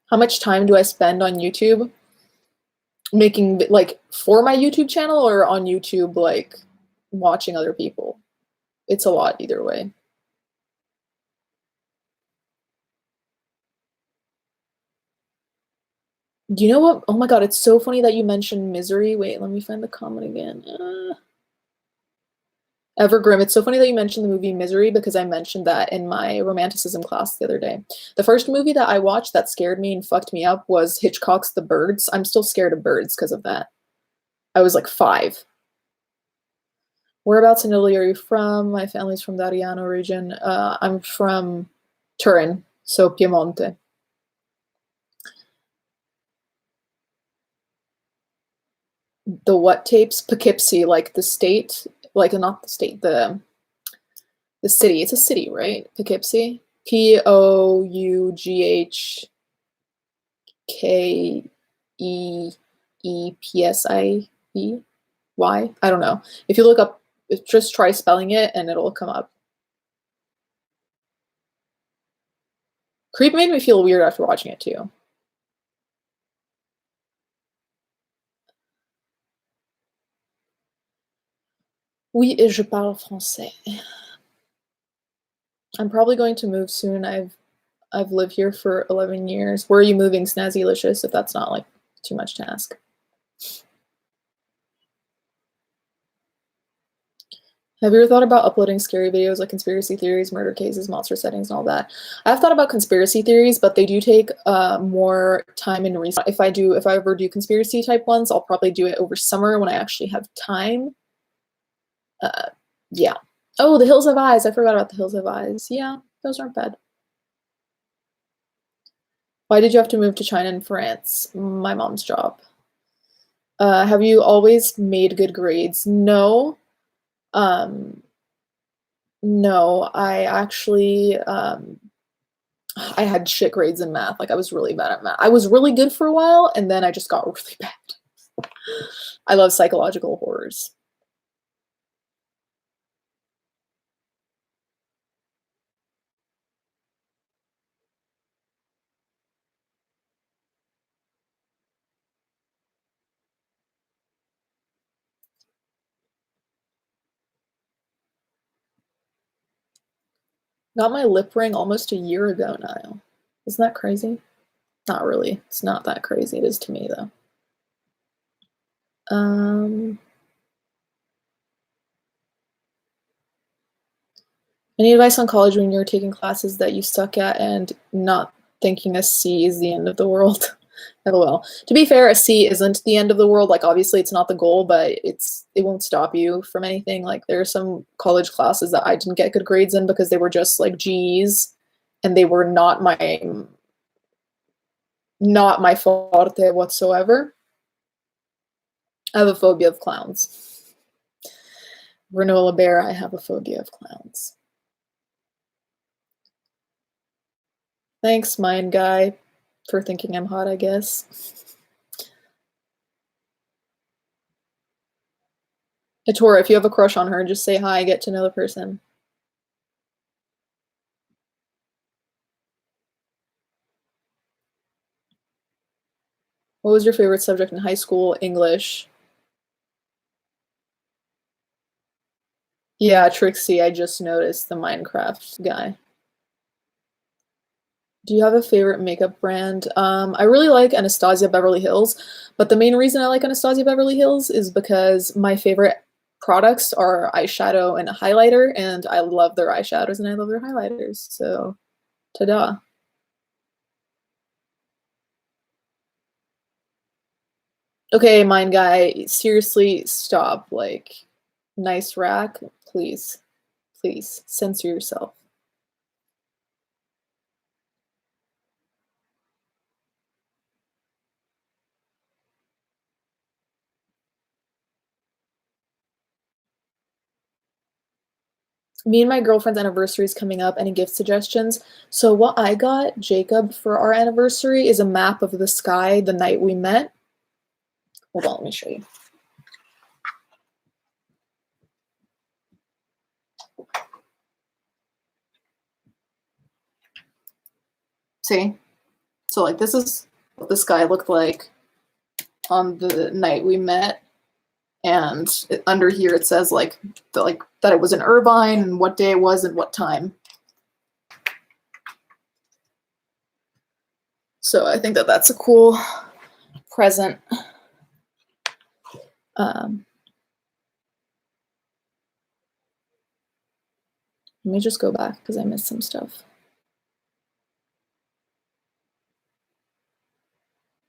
How much time do I spend on YouTube making like for my YouTube channel or on YouTube like watching other people? It's a lot either way. Do you know what? Oh my God, it's so funny that you mentioned Misery. Wait, let me find the comment again. Evergrim. It's so funny that you mentioned the movie Misery because I mentioned that in my romanticism class the other day. The first movie that I watched that scared me and fucked me up was Hitchcock's The Birds. I'm still scared of birds because of that. I was like 5. Whereabouts in Italy are you from? My family's from the Ariano region. I'm from Turin, so Piemonte. The what tapes? Poughkeepsie, like the state, like not the state, the city. It's a city, right? Poughkeepsie. Poughkeepsie. I don't know. If you look up, just try spelling it and it'll come up. Creep made me feel weird after watching it too. Oui, et je parle français. I'm probably going to move soon. I've lived here for 11 years. Where are you moving, Snazzylicious, if that's not, like, too much to ask? Have you ever thought about uploading scary videos like conspiracy theories, murder cases, monster settings, and all that? I've thought about conspiracy theories, but they do take more time and research. If I ever do conspiracy type ones, I'll probably do it over summer when I actually have time. Yeah. Oh, The Hills Have Eyes. I forgot about The Hills Have Eyes. Yeah, those aren't bad. Why did you have to move to China and France? My mom's job. Have you always made good grades? No. Um, no, I actually I had shit grades in math. Like I was really bad at math. I was really good for a while and then I just got really bad. I love psychological horrors. Got my lip ring almost a year ago now. Isn't that crazy? Not really. It's not that crazy. It is to me though. Um, Any advice on college when you're taking classes that you suck at and not thinking a C is the end of the world? LOL. To be fair, a C isn't the end of the world. Like obviously it's not the goal, but it won't stop you from anything. Like there are some college classes that I didn't get good grades in because they were just like G's and they were not my forte whatsoever. I have a phobia of clowns. Granola Bear, I have a phobia of clowns. Thanks, Mind Guy, for thinking I'm hot, I guess. Etora, if you have a crush on her, just say hi, get to know the person. What was your favorite subject in high school? English. Yeah, Trixie, I just noticed the Minecraft guy. Do you have a favorite makeup brand? I really like Anastasia Beverly Hills, but the main reason I like Anastasia Beverly Hills is because my favorite products are eyeshadow and a highlighter, and I love their eyeshadows and I love their highlighters. So, ta-da. Okay, Mind Guy, seriously, stop. Like, nice rack, please. Please, censor yourself. Me and my girlfriend's anniversary is coming up. Any gift suggestions? So what I got Jacob for our anniversary is a map of the sky the night we met. Hold on, let me show you. See? So like this is what the sky looked like on the night we met. And under here it says like that it was in Irvine and what day it was and what time. So I think that that's a cool present. Let me just go back because I missed some stuff.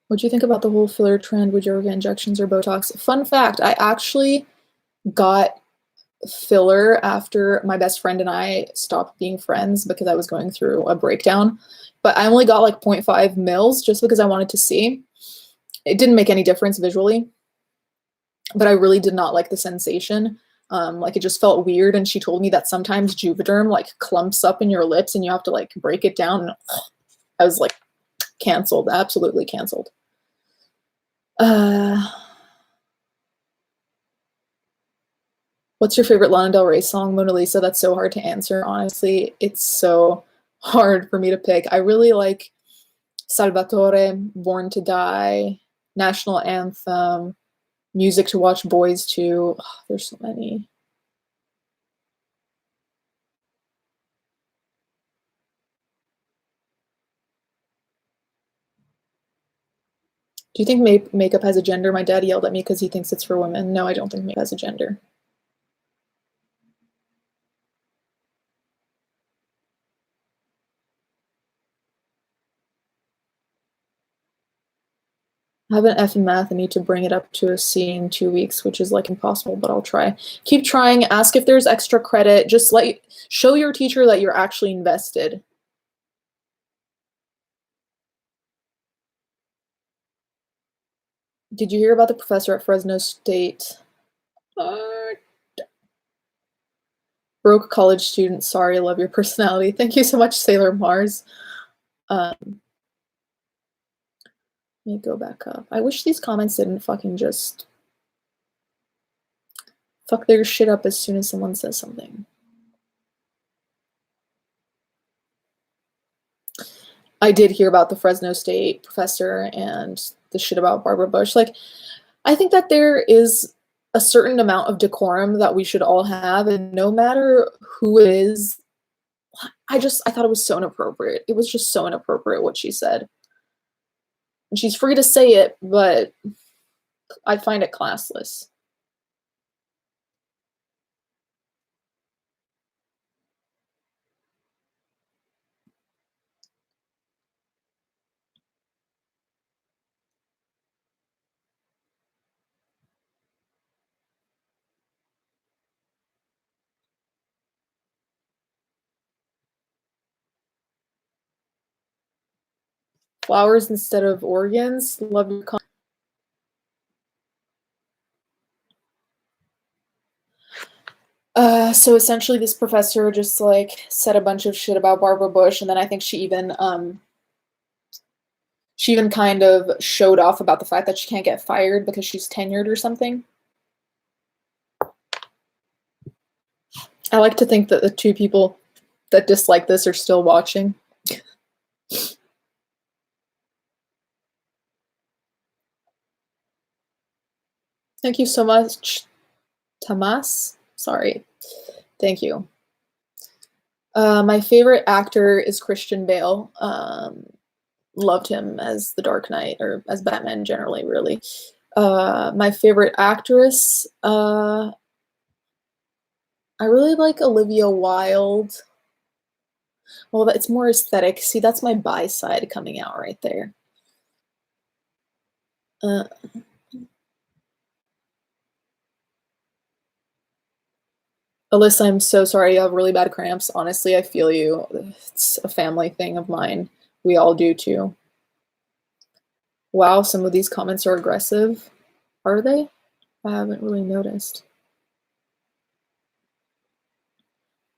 What do you think about the whole filler trend? Would you ever get injections or Botox? Fun fact, I actually got filler after my best friend and I stopped being friends because I was going through a breakdown. But I only got like 0.5 mils just because I wanted to see. It didn't make any difference visually, but I really did not like the sensation. Like it just felt weird. And she told me that sometimes Juvederm like clumps up in your lips and you have to like break it down. And I was like canceled, absolutely canceled. What's your favorite Lana Del Rey song? Mona Lisa. That's so hard to answer, honestly. It's so hard for me to pick. I really like Salvatore, Born to Die, National Anthem, Music to Watch Boys To. There's so many. Do you think makeup has a gender? My dad yelled at me because he thinks it's for women. No, I don't think makeup has a gender. I have an F in math. I need to bring it up to a C in 2 weeks, which is like impossible, but I'll try. Keep trying. Ask if there's extra credit. Just show your teacher that you're actually invested. Did you hear about the professor at Fresno State? Broke college student. Sorry, I love your personality. Thank you so much, Sailor Mars. Let me go back up. I wish these comments didn't fucking just fuck their shit up as soon as someone says something. I did hear about the Fresno State professor and the shit about Barbara Bush. Like, I think that there is a certain amount of decorum that we should all have, and no matter who it is, I thought it was so inappropriate. It was just so inappropriate what she said. And she's free to say it, but I find it classless. Flowers instead of organs. Love your comment. So essentially this professor just like said a bunch of shit about Barbara Bush, and then I think she even kind of showed off about the fact that she can't get fired because she's tenured or something. I like to think that the two people that dislike this are still watching. Thank you so much, Tamas. Sorry. Thank you. My favorite actor is Christian Bale. Loved him as the Dark Knight, or as Batman generally, really. My favorite actress, I really like Olivia Wilde. Well, it's more aesthetic. See, that's my bi side coming out right there. Alyssa, I'm so sorry you have really bad cramps. Honestly, I feel you. It's a family thing of mine. We all do too. Wow, some of these comments are aggressive. Are they? I haven't really noticed.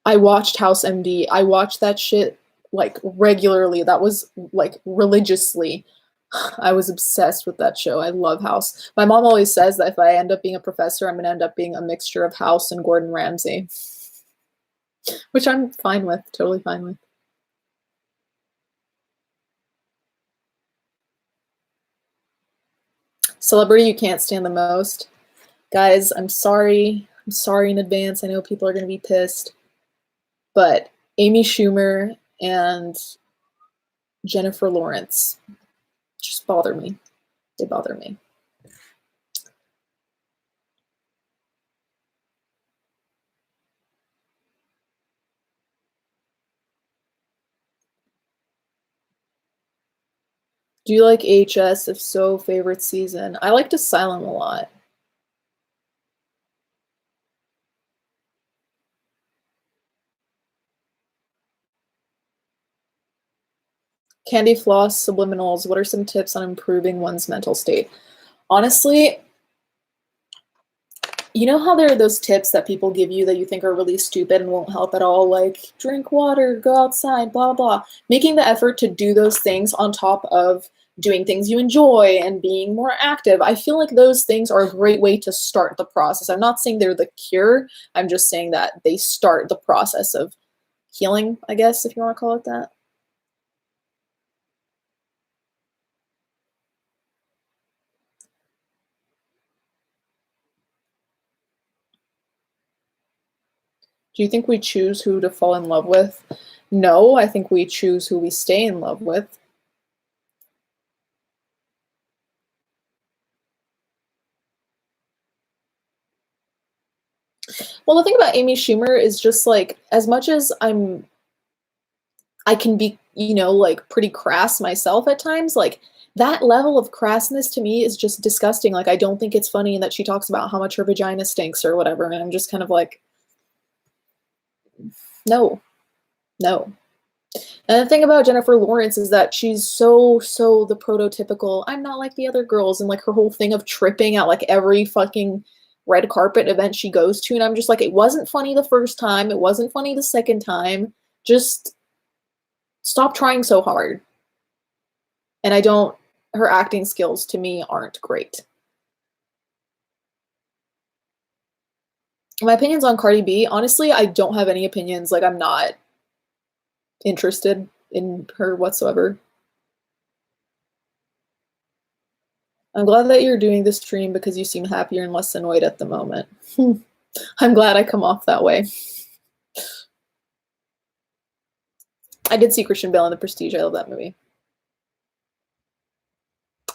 I watched House MD. I watched that shit like regularly. That was like religiously. I was obsessed with that show. I love House. My mom always says that if I end up being a professor, I'm going to end up being a mixture of House and Gordon Ramsay, which I'm fine with, totally fine with. Celebrity you can't stand the most. Guys, I'm sorry. I'm sorry in advance. I know people are going to be pissed. But Amy Schumer and Jennifer Lawrence just bother me. They bother me. Do you like HS? If so, favorite season? I liked Asylum a lot. Candy floss, subliminals. What are some tips on improving one's mental state? Honestly, you know how there are those tips that people give you that you think are really stupid and won't help at all, like drink water, go outside, blah, blah. Making the effort to do those things on top of doing things you enjoy and being more active. I feel like those things are a great way to start the process. I'm not saying they're the cure. I'm just saying that they start the process of healing, I guess, if you want to call it that. Do you think we choose who to fall in love with? No, I think we choose who we stay in love with. Well, the thing about Amy Schumer is just like, as much as I can be, like pretty crass myself at times, like that level of crassness to me is just disgusting. Like, I don't think it's funny that she talks about how much her vagina stinks or whatever. And I'm just kind of like, no, no. And the thing about Jennifer Lawrence is that she's so the prototypical, I'm not like the other girls, and like her whole thing of tripping at like every fucking red carpet event she goes to. And I'm just like, it wasn't funny the first time, it wasn't funny the second time. Just stop trying so hard. And her acting skills to me aren't great. My opinions on Cardi B, honestly, I don't have any opinions. Like, I'm not interested in her whatsoever. I'm glad that you're doing this stream because you seem happier and less annoyed at the moment. I'm glad I come off that way. I did see Christian Bale in The Prestige. I love that movie.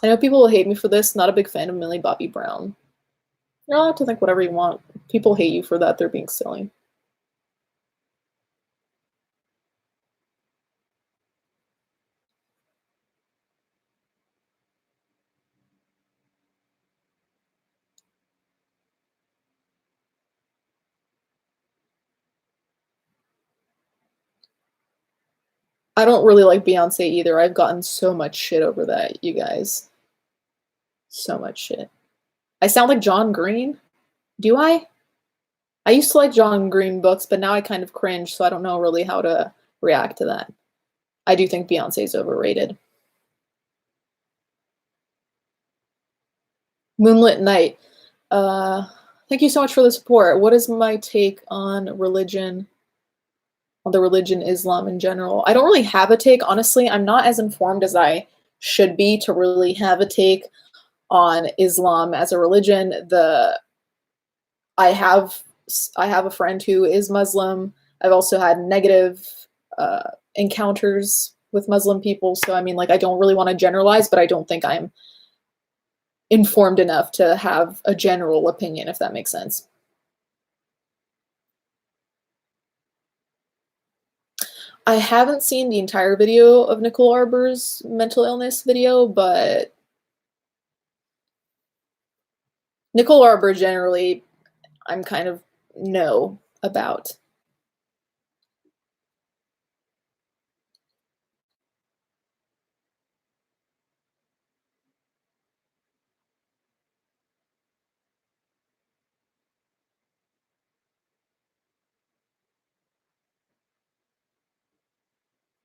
I know people will hate me for this. Not a big fan of Millie Bobby Brown. You're allowed to think whatever you want. People hate you for that. They're being silly. I don't really like Beyonce either. I've gotten so much shit over that, you guys. So much shit. I sound like John Green? Do I? I used to like John Green books, but now I kind of cringe, so I don't know really how to react to that. I do think Beyonce's overrated. Moonlit Night. Thank you so much for the support. What is my take on religion, on the religion Islam in general? I don't really have a take. Honestly, I'm not as informed as I should be to really have a take on Islam as a religion. I have I have a friend who is Muslim. I've also had negative encounters with Muslim people. So I mean, like, I don't really want to generalize, but I don't think I'm informed enough to have a general opinion, if that makes sense. I haven't seen the entire video of Nicole Arbour's mental illness video, but Nicole Arbour generally, I'm kind of know about.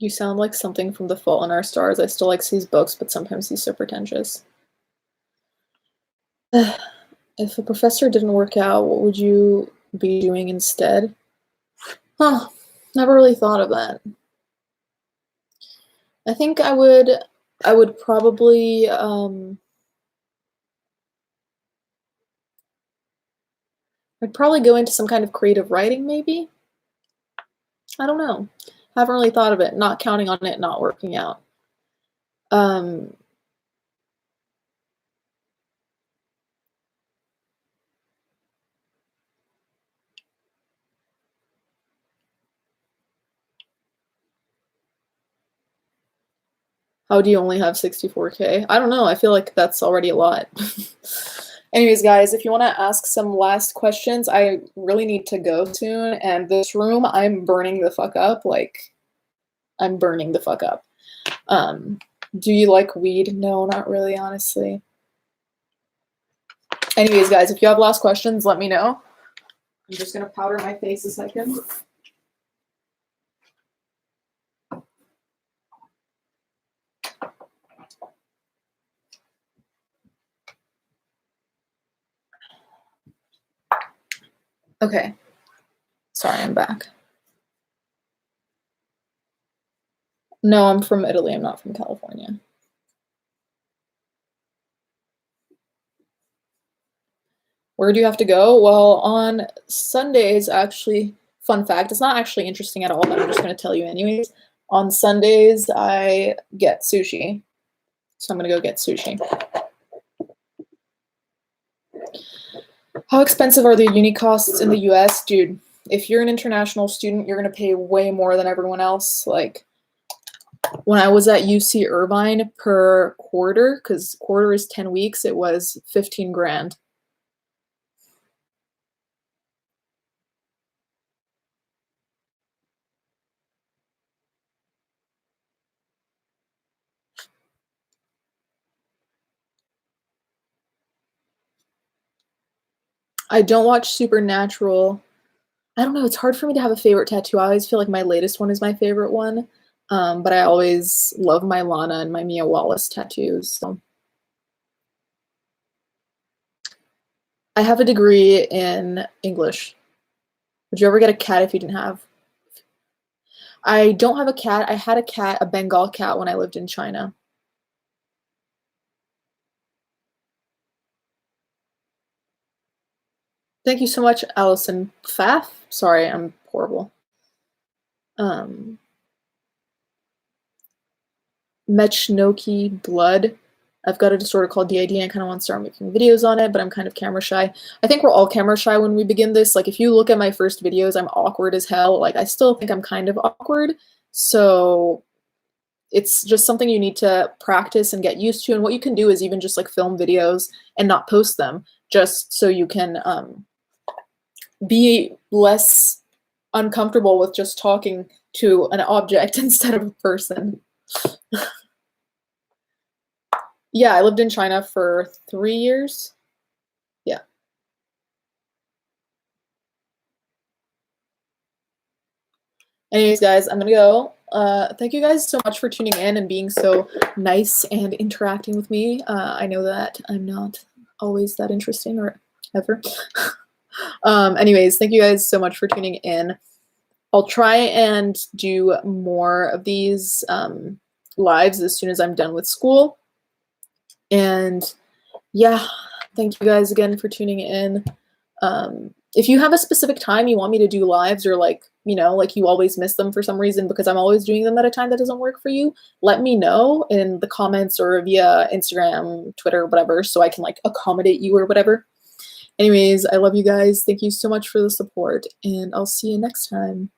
You sound like something from The Fault in Our Stars. I still like his books, but sometimes he's so pretentious. If a professor didn't work out, what would you be doing instead? Huh, never really thought of that. I think I would probably, I'd probably go into some kind of creative writing, maybe? I don't know. Haven't really thought of it, not counting on it not working out. Um, how do you only have 64K? I don't know. I feel like that's already a lot. Anyways, guys, if you want to ask some last questions, I really need to go soon. And this room, I'm burning the fuck up. Like, I'm burning the fuck up. Do you like weed? No, not really, honestly. Anyways, guys, if you have last questions, let me know. I'm just gonna powder my face a second. Okay. Sorry, I'm back. No, I'm from Italy. I'm not from California. Where do you have to go? Well, on Sundays, actually, fun fact, it's not actually interesting at all, but I'm just gonna tell you anyways. On Sundays, I get sushi. So I'm gonna go get sushi. How expensive are the uni costs in the US? Dude, if you're an international student, you're gonna pay way more than everyone else. Like, when I was at UC Irvine per quarter, because quarter is 10 weeks, it was 15 grand. I don't watch Supernatural. I don't know, it's hard for me to have a favorite tattoo. I always feel like my latest one is my favorite one. But I always love my Lana and my Mia Wallace tattoos. So. I have a degree in English. Would you ever get a cat if you didn't have? I don't have a cat. I had a cat, a Bengal cat, when I lived in China. Thank you so much, Allison Pfaff. Sorry, I'm horrible. Um, Mechnoki Blood. I've got a disorder called DID and I kind of want to start making videos on it, but I'm kind of camera shy. I think we're all camera shy when we begin this. Like, if you look at my first videos, I'm awkward as hell. Like, I still think I'm kind of awkward. So it's just something you need to practice and get used to. And what you can do is even just like film videos and not post them, just so you can be less uncomfortable with just talking to an object instead of a person. Yeah, I lived in China for 3 years. Yeah. Anyways, guys, I'm gonna go. Thank you guys so much for tuning in and being so nice and interacting with me. I know that I'm not always that interesting or ever. Anyways, thank you guys so much for tuning in. I'll try and do more of these lives as soon as I'm done with school. And yeah, thank you guys again for tuning in. If you have a specific time you want me to do lives, or like, you know, like you always miss them for some reason because I'm always doing them at a time that doesn't work for you, let me know in the comments or via Instagram, Twitter, whatever, so I can like accommodate you or whatever. Anyways, I love you guys. Thank you so much for the support, and I'll see you next time.